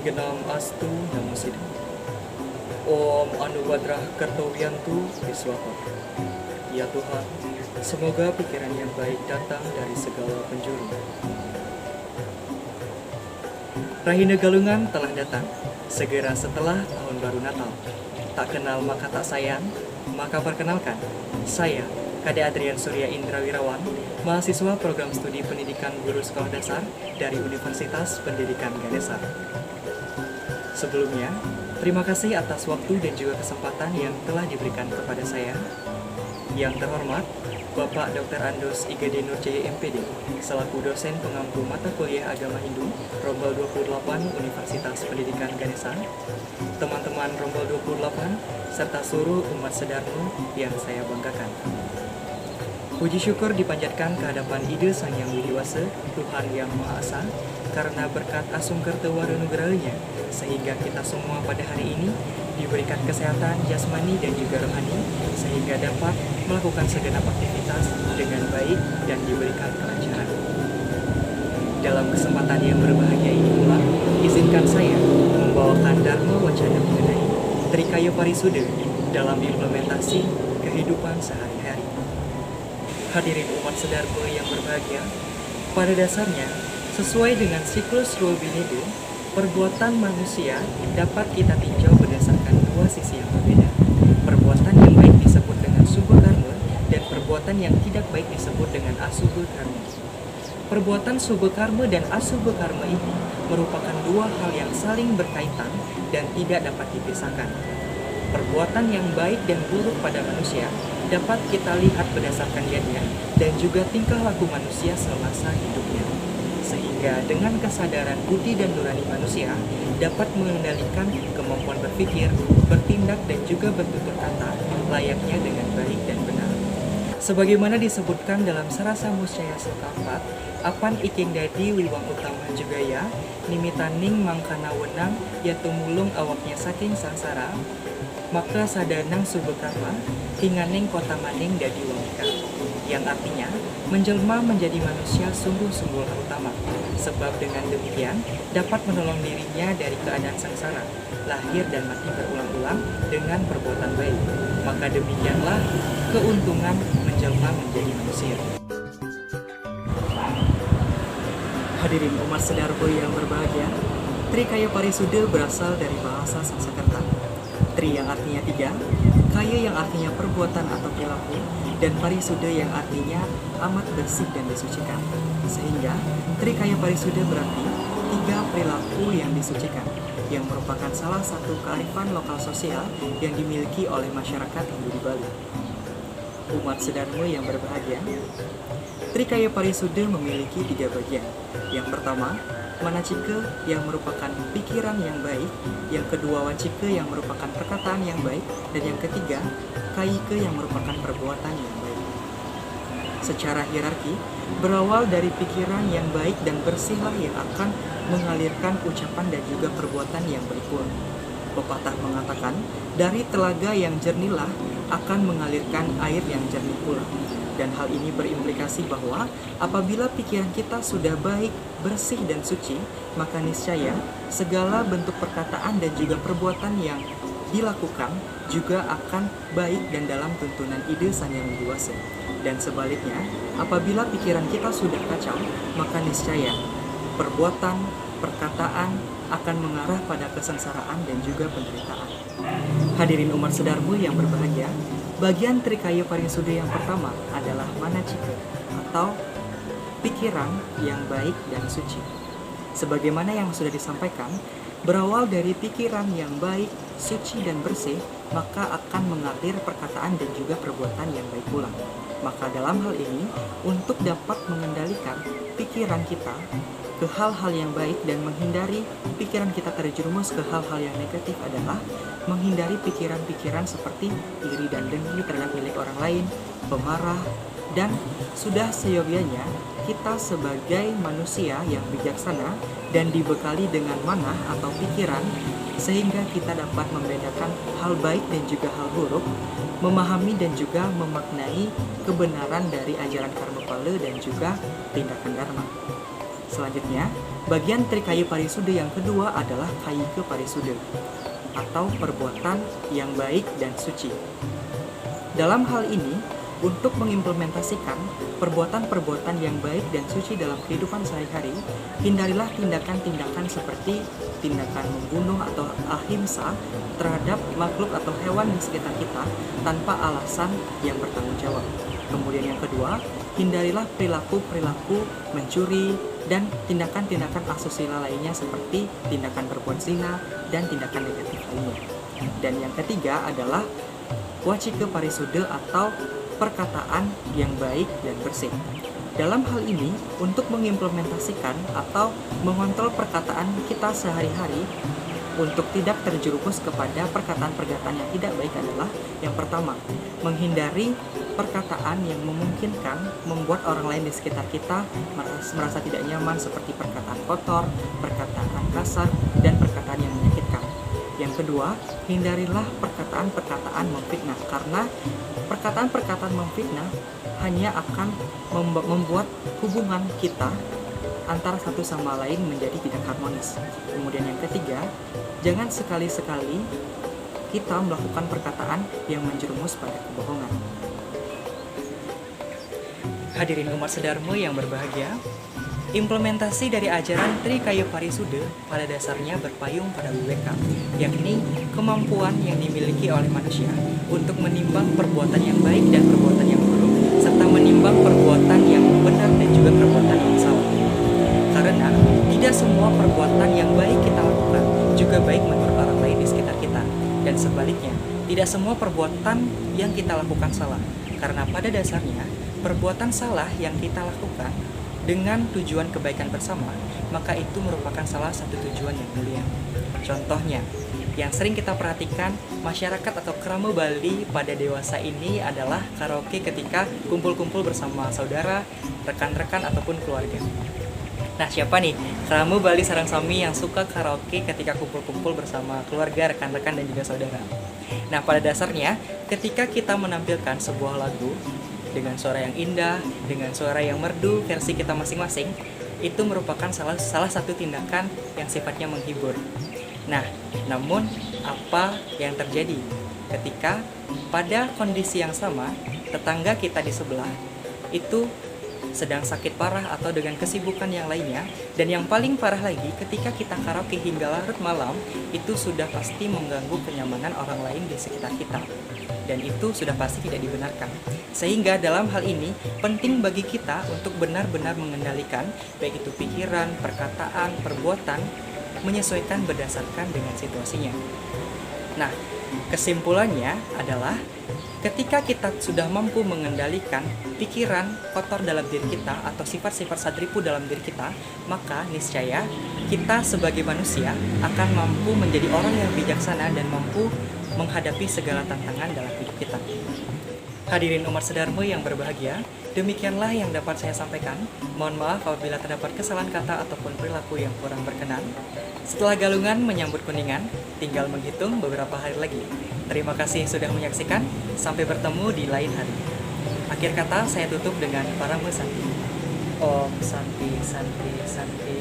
Genam Astu Namo Siddhi. Om Anubadrah Kartowiyantu Viswapa. Ya Tuhan, semoga pikiran yang baik datang dari segala penjuru. Rahina Galungan telah datang, segera setelah tahun baru Natal. Tak kenal maka tak sayang, maka perkenalkan, saya, Kade Adrian Surya Indra Wirawan, mahasiswa program studi pendidikan guru sekolah dasar dari Universitas Pendidikan Ganesha. Sebelumnya, terima kasih atas waktu dan juga kesempatan yang telah diberikan kepada saya. Yang terhormat, Bapak Dr. Andos Igede Nurjaya MPD, selaku dosen pengampu mata kuliah agama Hindu, Rombel 28 Universitas Pendidikan Ganesha, teman-teman Rombel 28, serta seluruh umat Sedarmo yang saya banggakan. Puji syukur dipanjatkan kehadapan Ide Sang Yang Widiwasa, Tuhan Yang Maha Esa, karena berkat Asungkerta Warunugrahanya, sehingga kita semua pada hari ini diberikan kesehatan jasmani dan juga rohani, sehingga dapat melakukan segenap aktivitas dengan baik dan diberikan kelancaran. Dalam kesempatan yang berbahagia ini pula, izinkan saya membawakan Dharma Wacana mengenai Trikaya Parisuda dalam implementasi kehidupan sehari-hari. Hadirin umat Sedarmo yang berbahagia, pada dasarnya, sesuai dengan siklus Ruwabinida, perbuatan manusia dapat kita tinjau berdasarkan dua sisi yang berbeda. Perbuatan yang baik disebut dengan subha karma, dan perbuatan yang tidak baik disebut dengan asubha karma. Perbuatan subha karma dan asubha karma ini merupakan dua hal yang saling berkaitan dan tidak dapat dipisahkan. Perbuatan yang baik dan buruk pada manusia dapat kita lihat berdasarkan niatnya dan juga tingkah laku manusia semasa hidupnya. Sehingga dengan kesadaran budi dan nurani manusia dapat mengendalikan kemampuan berpikir, bertindak dan juga bertutur kata layaknya dengan baik dan benar. Sebagaimana disebutkan dalam Sarasa Muscaya Sloka 4, apan iking dadi wiwang utama jugaya, nimitaning mangkana wenang yatumulung awaknya saking sangsara, maka sadanang subha karma hinganing kota maning dadi wangika, yang artinya menjelma menjadi manusia sungguh-sungguh utama, sebab dengan demikian dapat menolong dirinya dari keadaan sengsara, lahir dan mati berulang-ulang dengan perbuatan baik. Maka demikianlah keuntungan menjelma menjadi manusia. Hadirin umat Sedarmo yang berbahagia, Trikaya Parisuda berasal dari bahasa Sanskerta. Tri yang artinya tiga, kaya yang artinya perbuatan atau perilaku, dan parisuda yang artinya amat bersih dan disucikan. Sehingga Trikaya Parisuda berarti tiga perilaku yang disucikan, yang merupakan salah satu kearifan lokal sosial yang dimiliki oleh masyarakat Hindu di Bali. Umat Sedarmo yang berbahagia, Trikaya Parisuda memiliki tiga bagian. Yang pertama, manacika yang merupakan pikiran yang baik, yang kedua wacika yang merupakan perkataan yang baik, dan yang ketiga kaika yang merupakan perbuatan yang baik. Secara hierarki, berawal dari pikiran yang baik dan bersihlah yang akan mengalirkan ucapan dan juga perbuatan yang baik pula. Pepatah mengatakan, dari telaga yang jernihlah akan mengalirkan air yang jernih pula. Dan hal ini berimplikasi bahwa apabila pikiran kita sudah baik, bersih dan suci, maka niscaya segala bentuk perkataan dan juga perbuatan yang dilakukan juga akan baik dan dalam tuntunan Ide Sang Yang Widiwasa. Dan sebaliknya, apabila pikiran kita sudah kacau, maka niscaya perbuatan, perkataan akan mengarah pada kesengsaraan dan juga penderitaan. Hadirin umat Sedarmo yang berbahagia, bagian Trikaya Parisuda yang pertama adalah manacika atau pikiran yang baik dan suci. Sebagaimana yang sudah disampaikan, berawal dari pikiran yang baik, suci dan bersih, maka akan mengalir perkataan dan juga perbuatan yang baik pula. Maka dalam hal ini, untuk dapat mengendalikan pikiran kita ke hal-hal yang baik dan menghindari pikiran kita terjerumus ke hal-hal yang negatif adalah menghindari pikiran-pikiran seperti iri dan dengki terhadap milik orang lain, pemarah, dan sudah seyogianya kita sebagai manusia yang bijaksana dan dibekali dengan manah atau pikiran sehingga kita dapat membedakan hal baik dan juga hal buruk, memahami dan juga memaknai kebenaran dari ajaran karma pala dan juga tindakan dharma. Selanjutnya, Bagian trikaya parisude yang kedua adalah kaike parisude atau perbuatan yang baik dan suci. Dalam hal ini, untuk mengimplementasikan perbuatan-perbuatan yang baik dan suci dalam kehidupan sehari-hari, hindarilah tindakan-tindakan seperti tindakan membunuh atau ahimsa terhadap makhluk atau hewan di sekitar kita tanpa alasan yang bertanggung jawab. Kemudian yang kedua, hindarilah perilaku-perilaku mencuri dan tindakan-tindakan asusila lainnya seperti tindakan berbuat zina dan tindakan negatif lainnya. Dan yang ketiga adalah wacike parisude atau perkataan yang baik dan bersih. Dalam hal ini, untuk mengimplementasikan atau mengontrol perkataan kita sehari-hari untuk tidak terjerumus kepada perkataan-perkataan yang tidak baik adalah yang pertama, menghindari perkataan yang memungkinkan membuat orang lain di sekitar kita merasa tidak nyaman seperti perkataan kotor, perkataan kasar, dan perkataan yang menyakitkan. Yang kedua, hindarilah perkataan-perkataan memfitnah karena perkataan-perkataan memfitnah hanya akan membuat hubungan kita antara satu sama lain menjadi tidak harmonis. Kemudian yang ketiga, jangan sekali-sekali kita melakukan perkataan yang menjerumus pada kebohongan. Hadirin umat Sedharma yang berbahagia, implementasi dari ajaran Trikaya Parisude pada dasarnya berpayung pada wibeka, yakni kemampuan yang dimiliki oleh manusia untuk menimbang perbuatan yang baik dan perbuatan yang buruk, serta menimbang perbuatan yang benar dan juga perbuatan yang salah. Karena tidak semua perbuatan yang baik kita lakukan juga baik menurut orang lain di sekitar kita, dan sebaliknya, tidak semua perbuatan yang kita lakukan salah, karena pada dasarnya perbuatan salah yang kita lakukan dengan tujuan kebaikan bersama, maka itu merupakan salah satu tujuan yang mulia. Contohnya, yang sering kita perhatikan masyarakat atau kerama Bali pada dewasa ini adalah karaoke ketika kumpul-kumpul bersama saudara, rekan-rekan, ataupun keluarga. Nah, siapa nih kerama Bali sareng sami yang suka karaoke ketika kumpul-kumpul bersama keluarga, rekan-rekan, dan juga saudara? Nah, pada dasarnya, ketika kita menampilkan sebuah lagu dengan suara yang indah, dengan suara yang merdu versi kita masing-masing, itu merupakan salah satu tindakan yang sifatnya menghibur. Nah, namun apa yang terjadi ketika pada kondisi yang sama tetangga kita di sebelah itu sedang sakit parah atau dengan kesibukan yang lainnya, dan yang paling parah lagi ketika kita karaoke hingga larut malam, itu sudah pasti mengganggu kenyamanan orang lain di sekitar kita, dan itu sudah pasti tidak dibenarkan. Sehingga dalam hal ini penting bagi kita untuk benar-benar mengendalikan baik itu pikiran, perkataan, perbuatan, menyesuaikan berdasarkan dengan situasinya. Nah, kesimpulannya adalah ketika kita sudah mampu mengendalikan pikiran kotor dalam diri kita atau sifat-sifat sadripu dalam diri kita, maka niscaya kita sebagai manusia akan mampu menjadi orang yang bijaksana dan mampu menghadapi segala tantangan dalam hidup kita. Hadirin umat Sedharma yang berbahagia, demikianlah yang dapat saya sampaikan. Mohon maaf apabila terdapat kesalahan kata ataupun perilaku yang kurang berkenan. Setelah galungan menyambut kuningan, tinggal menghitung beberapa hari lagi. Terima kasih sudah menyaksikan, sampai bertemu di lain hari. Akhir kata saya tutup dengan Parama Santi. Om Santi Santi Santi.